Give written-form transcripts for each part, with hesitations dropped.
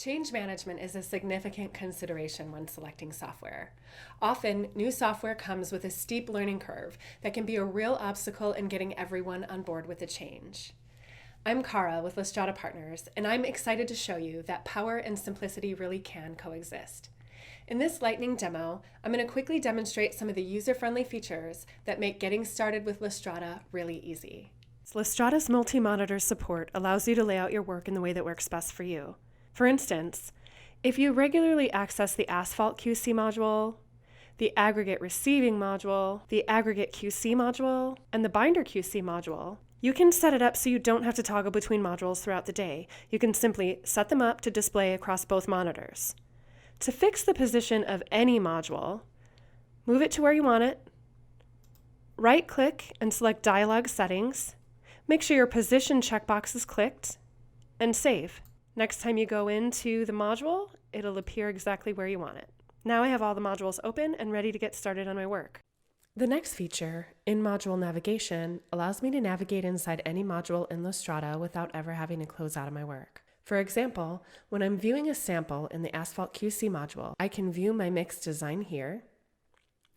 Change management is a significant consideration when selecting software. Often, new software comes with a steep learning curve that can be a real obstacle in getting everyone on board with the change. I'm Cara with LASTRADA Partners, and I'm excited to show you that power and simplicity really can coexist. In this lightning demo, I'm going to quickly demonstrate some of the user-friendly features that make getting started with LASTRADA really easy. LASTRADA's MultiMonitor Support allows you to lay out your work in the way that works best for you. For instance, if you regularly access the Asphalt QC module, the Aggregate Receiving module, the Aggregate QC module, and the Binder QC module, you can set it up so you don't have to toggle between modules throughout the day. You can simply set them up to display across both monitors. To fix the position of any module, move it to where you want it, right-click and select Dialog Settings, make sure your Position checkbox is clicked, and save. Next time you go into the module, it'll appear exactly where you want it. Now I have all the modules open and ready to get started on my work. The next feature, InModule Navigation, allows me to navigate inside any module in LASTRADA without ever having to close out of my work. For example, when I'm viewing a sample in the Asphalt QC module, I can view my mix design here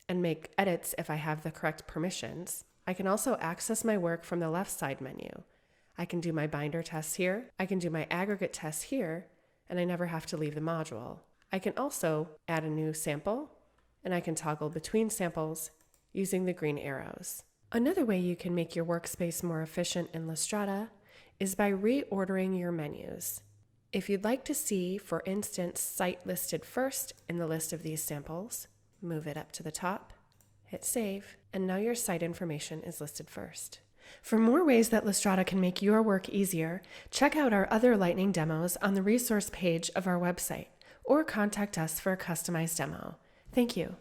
and make edits if I have the correct permissions. I can also access my work from the left side menu. I can do my binder tests here, I can do my aggregate tests here, and I never have to leave the module. I can also add a new sample, and I can toggle between samples using the green arrows. Another way you can make your workspace more efficient in LASTRADA is by reordering your menus. If you'd like to see, for instance, site listed first in the list of these samples, move it up to the top, hit save, and now your site information is listed first. For more ways that LASTRADA can make your work easier, check out our other lightning demos on the resource page of our website, or contact us for a customized demo. Thank you.